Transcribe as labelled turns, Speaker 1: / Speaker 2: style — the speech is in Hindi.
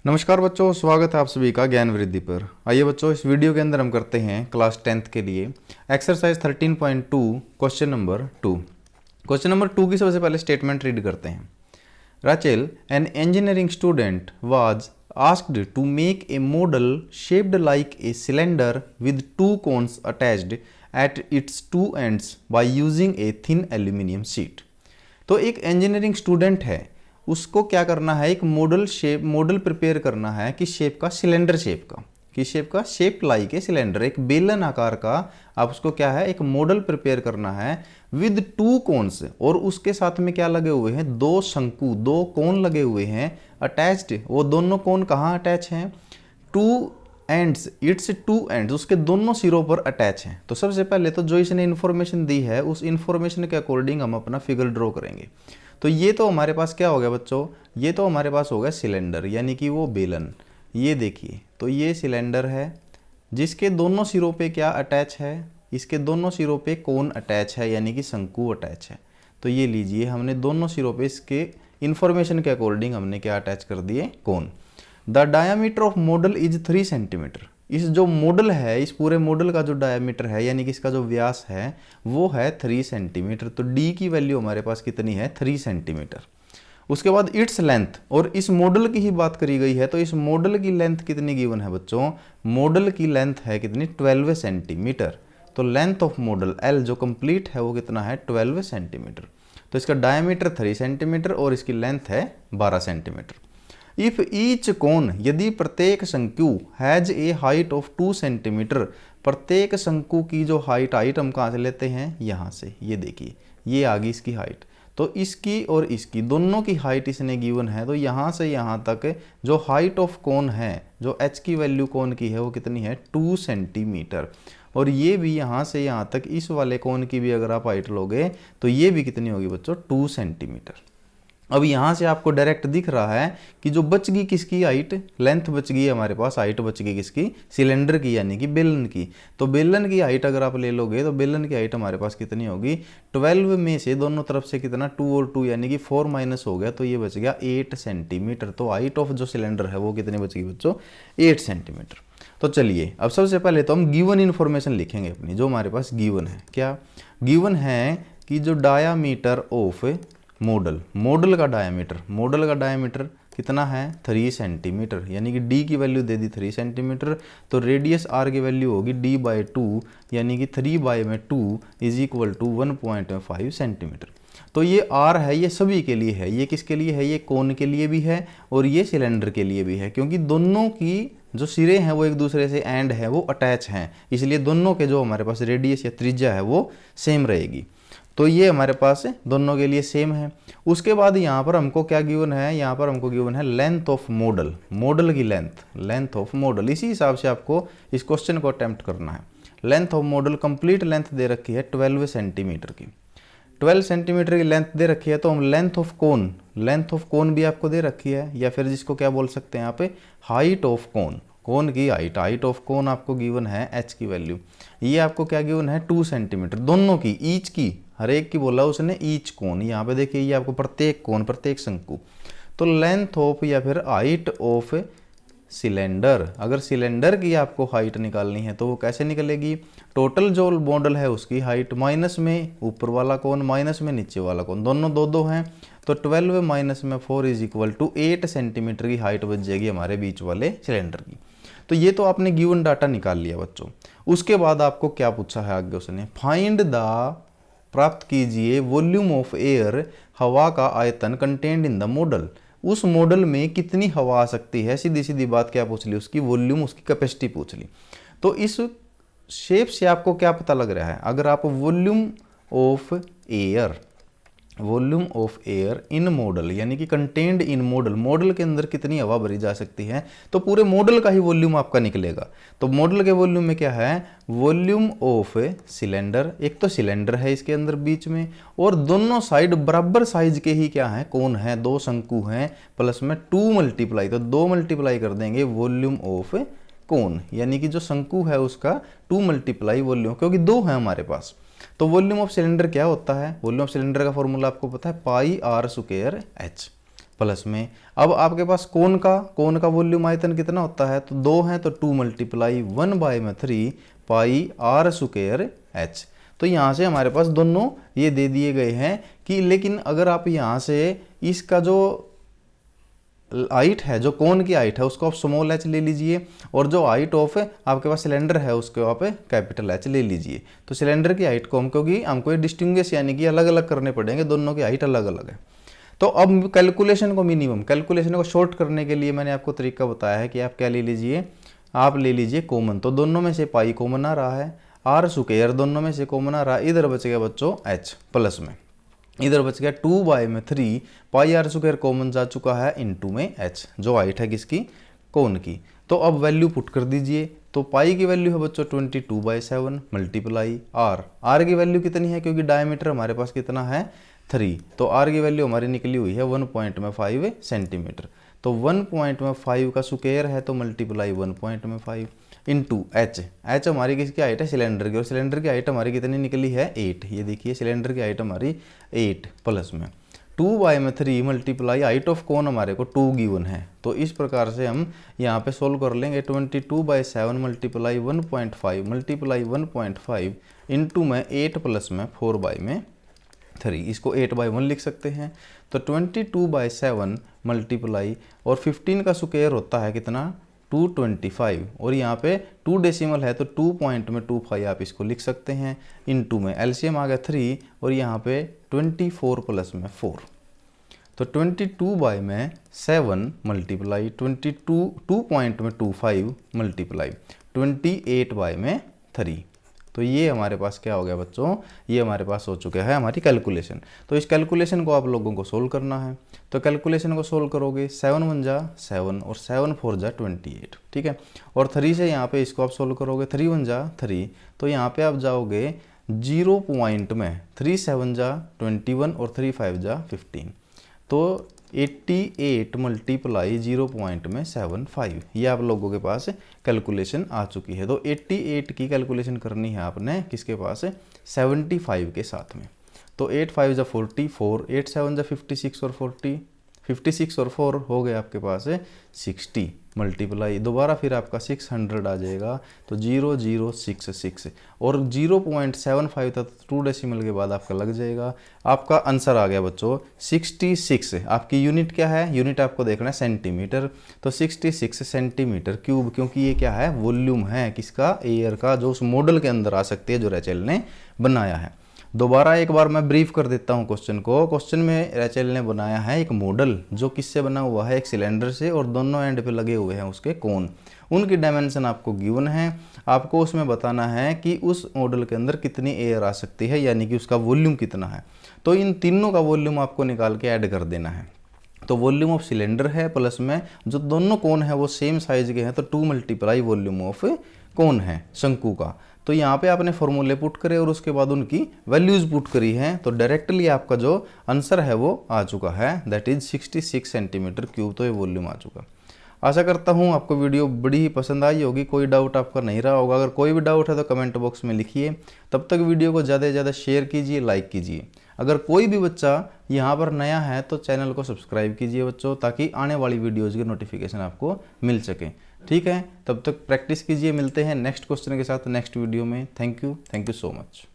Speaker 1: नमस्कार बच्चों, स्वागत है आप सभी का ज्ञान वृद्धि पर। आइए बच्चों, इस वीडियो के अंदर हम करते हैं क्लास 10th के लिए exercise 13.2 question number 2। Question number 2 की सबसे पहले स्टेटमेंट रीड करते हैं। Rachel, an engineering student was asked to make a model shaped like a cylinder with two cones attached at its two ends by using a thin aluminium sheet. तो एक इंजीनियरिंग स्टूडेंट है, उसको क्या करना है, एक मॉडल प्रिपेयर करना है कि शेप का, सिलेंडर शेप का, कि शेप का, शेप लाइक ए सिलेंडर, एक बेलन आकार का आप उसको क्या है, एक मॉडल प्रिपेयर करना है विद टू कोन्स, और उसके साथ में क्या लगे हुए हैं, दो शंकु, दो कोन लगे हुए हैं अटैच्ड। वो दोनों कोन कहाँ अटैच हैं, two ends, it's two ends, उसके दोनों सिरों पर अटैच हैं। तो सबसे पहले तो जो इसने इन्फॉर्मेशन दी है उस इन्फॉर्मेशन के अकॉर्डिंग हम अपना फिगर ड्रॉ करेंगे। तो ये तो हमारे पास क्या हो गया बच्चों, ये तो हमारे पास हो गया सिलेंडर, यानी कि वो बेलन। ये देखिए, तो ये सिलेंडर है जिसके दोनों सिरों पे क्या अटैच है, इसके दोनों सिरों पे कोन अटैच है, यानी कि शंकु अटैच है। तो ये लीजिए, हमने दोनों सिरों पे इसके इन्फॉर्मेशन के अकॉर्डिंग हमने क्या अटैच कर दिए, cone. The diameter of model is 3 centimetre. इस जो मॉडल है, इस पूरे मॉडल का जो डायामीटर है, यानी कि इसका जो व्यास है वो है 3 सेंटीमीटर। तो डी की वैल्यू हमारे पास कितनी है, 3 सेंटीमीटर। उसके बाद इट्स लेंथ, और इस मॉडल की ही बात करी गई है, तो इस मॉडल की लेंथ कितनी गिवन है बच्चों, मॉडल की लेंथ है कितनी, 12 सेंटीमीटर। तो लेंथ ऑफ मॉडल एल जो कंप्लीट है वो कितना है, 12 सेंटीमीटर। तो इसका डायमीटर 3 सेंटीमीटर और इसकी लेंथ है 12 सेंटीमीटर। इफ ईच कोन, यदि प्रत्येक शंकु has a height of 2 centimetre, प्रत्येक शंकु की जो हाइट हम कहाँ से लेते हैं, यहाँ से। ये देखिए, ये आ गई इसकी हाइट। तो इसकी और इसकी दोनों की हाइट इसने गिवन है। तो यहाँ से यहाँ तक जो हाइट ऑफ कोन है, जो एच की वैल्यू कोन की है वो कितनी है, 2 सेंटीमीटर। और ये भी यहाँ से यहाँ तक इस वाले कोन की भी अगर आप हाइट लोगे तो ये भी कितनी होगी बच्चों, 2 सेंटीमीटर। अब यहाँ से आपको डायरेक्ट दिख रहा है कि जो बच गई किसकी हाइट, लेंथ बच गई हमारे पास, हाइट बच गई किसकी, सिलेंडर की, यानी कि बेलन की। तो बेलन की हाइट अगर आप ले लोगे तो बेलन की हाइट हमारे पास कितनी होगी, 12 में से दोनों तरफ से कितना, 2 और 2 यानी कि 4 माइनस हो गया, तो ये बच गया 8 सेंटीमीटर। तो हाइट ऑफ जो सिलेंडर है वो कितनी बच गई बच्चों, 8 सेंटीमीटर। तो चलिए, अब सबसे पहले तो हम गिवन इन्फॉर्मेशन लिखेंगे अपनी, जो हमारे पास गिवन है। क्या गिवन है कि जो डायामीटर ऑफ मॉडल का डायमीटर कितना है, 3 सेंटीमीटर, यानी कि डी की वैल्यू दे दी 3 सेंटीमीटर। तो रेडियस आर की वैल्यू होगी d/2, यानी कि 3/2 इज इक्वल टू 1.5 सेंटीमीटर। तो ये आर है, ये सभी के लिए है। ये किसके लिए है, ये कोन के लिए भी है और ये सिलेंडर के लिए भी है, क्योंकि दोनों की जो सिरे हैं वो एक दूसरे से एंड है, वो अटैच हैं, इसलिए दोनों के जो हमारे पास रेडियस या त्रिज्या है वो सेम रहेगी। तो ये हमारे पास दोनों के लिए सेम है। उसके बाद यहाँ पर हमको क्या गिवन है, यहाँ पर हमको गिवन है लेंथ ऑफ मॉडल की लेंथ ऑफ मॉडल। इसी हिसाब से आपको इस क्वेश्चन को अटेम्प्ट करना है। Length of model complete length दे रखी है 12 सेंटीमीटर की, 12 सेंटीमीटर की लेंथ दे रखी है। तो हम लेंथ ऑफ कोन भी आपको दे रखी है, या फिर जिसको क्या बोल सकते हैं यहाँ पे, हाइट ऑफ कोन की हाइट ऑफ कोन आपको गिवन है एच की वैल्यू। ये आपको क्या गिवन है, 2 सेंटीमीटर, दोनों की, ईच की, हर एक की बोला उसने ईच कोन। यहाँ पे देखिए, ये आपको प्रत्येक कोन, प्रत्येक शंकु। तो लेंथ ऑफ या फिर हाइट ऑफ सिलेंडर, अगर सिलेंडर की आपको हाइट निकालनी है तो वो कैसे निकलेगी, टोटल जो मॉडल है उसकी हाइट माइनस में ऊपर वाला कोन माइनस में नीचे वाला कोन, दोनों दो हैं। तो 12 माइनस में 4 इज इक्वल टू 8 सेंटीमीटर की हाइट बच जाएगी हमारे बीच वाले सिलेंडर की। तो ये तो आपने गिवन डाटा निकाल लिया बच्चों। उसके बाद आपको क्या पूछा है आगे उसने, फाइंड द, प्राप्त कीजिए, वॉल्यूम ऑफ एयर, हवा का आयतन, कंटेंट इन द मॉडल, उस मॉडल में कितनी हवा आ सकती है। सीधी सीधी बात क्या पूछ ली, उसकी वॉल्यूम, उसकी कैपेसिटी पूछ ली। तो इस शेप से आपको क्या पता लग रहा है, अगर आप volume of air in model, यानी कि कंटेंड इन मॉडल के अंदर कितनी हवा भरी जा सकती है, तो पूरे मॉडल का ही वॉल्यूम आपका निकलेगा। तो मॉडल के वॉल्यूम में क्या है, वॉल्यूम ऑफ सिलेंडर, एक तो सिलेंडर है इसके अंदर बीच में, और दोनों साइड बराबर साइज के ही क्या है, कोन है, दो शंकु हैं, प्लस में 2 मल्टीप्लाई, तो 2 मल्टीप्लाई कर देंगे वॉल्यूम ऑफ कोन, यानी कि जो शंकु है उसका 2 मल्टीप्लाई वॉल्यूम, क्योंकि 2 है हमारे पास। तो वॉल्यूम ऑफ सिलेंडर क्या होता है, वॉल्यूम ऑफ सिलेंडर का फॉर्मूला आपको पता है, पाई r स्क्वायर h। प्लस में। अब आपके पास कोन का वॉल्यूम आयतन कितना होता है, तो 2 है तो 2 multiply 1/3 pi r square h. तो यहाँ से हमारे पास दोनों ये दे दिए गए हैं कि, लेकिन अगर आप यहाँ से इसका जो हाइट है, जो कोन की हाइट है उसको आप स्मॉल एच ले लीजिए, और जो हाइट ऑफ आपके पास सिलेंडर है उसको आप कैपिटल एच ले लीजिए। तो सिलेंडर की हाइट को हम, क्योंकि हमको ये डिस्टिंग्विश यानी कि अलग अलग करने पड़ेंगे, दोनों की हाइट अलग अलग है। तो अब कैलकुलेशन को शॉर्ट करने के लिए मैंने आपको तरीका बताया है कि आप क्या ले लीजिए, आप ले लीजिए कॉमन। तो दोनों में से पाई कॉमन आ रहा है, आर स्क्वायर दोनों में से कॉमन आ रहा है, इधर बच गया बच्चों एच प्लस में, इधर बच गया 2/3 पाई आर स्क्वायर कॉमन जा चुका है इनटू में एच, जो हाइट है किसकी, कोन की। तो अब वैल्यू पुट कर दीजिए। तो पाई की वैल्यू है बच्चों 22/7 मल्टीप्लाई आर की वैल्यू कितनी है, क्योंकि डायमीटर हमारे पास कितना है 3, तो आर की वैल्यू हमारी निकली हुई है 1.5 सेंटीमीटर। तो 1.5 का स्क्वायर है तो मल्टीप्लाई 1.5 इंटू एच हमारी किसकी हाइट है, सिलेंडर की, और सिलेंडर की हाइट हमारी कितनी निकली है 8। ये देखिए सिलेंडर की हाइट हमारी 8 प्लस में 2/3 मल्टीप्लाई हाइट ऑफ कोन हमारे को 2 गिवन है। तो इस प्रकार से हम यहाँ पे सोल्व कर लेंगे। 22/7 मल्टीप्लाई 1.5 मल्टीप्लाई 1.5 इंटू में 8 प्लस में 4/3, इसको 8/1 लिख सकते हैं। तो 22/7 मल्टीप्लाई और 15 का स्क्वायर होता है कितना 225, और यहाँ पे 2 डेसिमल है तो 2.25 आप इसको लिख सकते हैं। इनटू में एलसीएम आ गया 3, और यहाँ पे 24 प्लस में 4, तो 22/7 मल्टीप्लाई 2.25 मल्टीप्लाई 28/3। तो ये हमारे पास क्या हो गया बच्चों, ये हमारे पास हो चुका है हमारी कैलकुलेशन। तो इस कैलकुलेशन को आप लोगों को सोल्व करना है। तो कैलकुलेशन को सोल्व करोगे 7 1 जा 7 और 7 4 जा 28, ठीक है। और 3 से यहाँ पे इसको आप सोल्व करोगे, 3 1 जा 3, तो यहाँ पे आप जाओगे 0 पॉइंट में, 3 7 जा 21 और 3 5 जा 15, तो 88 मल्टीप्लाई 0.75, ये आप लोगों के पास कैलकुलेशन आ चुकी है। तो 88 की कैलकुलेशन करनी है आपने किसके पास, 75 के साथ में। तो 8 5 जा 44, 8 7 जा 56 और 40, 56 और 4 हो गए आपके पास 60 मल्टीप्लाई दोबारा फिर आपका 600 आ जाएगा, तो 0066 और 0.75 तक 2 डेसिमल के बाद आपका लग जाएगा। आपका आंसर आ गया बच्चों 66। आपकी यूनिट क्या है, यूनिट आपको देखना है सेंटीमीटर, तो 66 सेंटीमीटर क्यूब, क्योंकि ये क्या है वॉल्यूम है किसका, एयर का, जो उस मॉडल के अंदर आ सकती है जो रैचेल ने बनाया है। दोबारा एक बार मैं ब्रीफ कर देता हूँ क्वेश्चन को। क्वेश्चन में रैचेल ने बनाया है एक मॉडल जो किससे बना हुआ है, एक सिलेंडर से, और दोनों एंड पे लगे हुए हैं उसके कोन। उनकी डायमेंशन आपको गिवन है, आपको उसमें बताना है कि उस मॉडल के अंदर कितनी एयर आ सकती है, यानी कि उसका वॉल्यूम कितना है। तो इन तीनों का वॉल्यूम आपको निकाल के ऐड कर देना है। तो वॉल्यूम ऑफ सिलेंडर है प्लस में जो दोनों कोन है वो सेम साइज के हैं, तो 2 मल्टीप्लाई वॉल्यूम ऑफ कोन है शंकु का। तो यहाँ पे आपने फॉर्मूले पुट करे और उसके बाद उनकी वैल्यूज पुट करी हैं, तो डायरेक्टली आपका जो आंसर है वो आ चुका है, दैट इज 66 सेंटीमीटर क्यूब। तो ये वॉल्यूम आ चुका। आशा करता हूँ आपको वीडियो बड़ी ही पसंद आई होगी, कोई डाउट आपका नहीं रहा होगा। अगर कोई भी डाउट है तो कमेंट बॉक्स में लिखिए। तब तक वीडियो को ज़्यादा से ज़्यादा शेयर कीजिए, लाइक कीजिए। अगर कोई भी बच्चा यहाँ पर नया है तो चैनल को सब्सक्राइब कीजिए बच्चों, ताकि आने वाली वीडियोज़ की नोटिफिकेशन आपको मिल सके, ठीक है। तब तक प्रैक्टिस कीजिए। मिलते हैं नेक्स्ट क्वेश्चन के साथ नेक्स्ट वीडियो में। Thank you so much.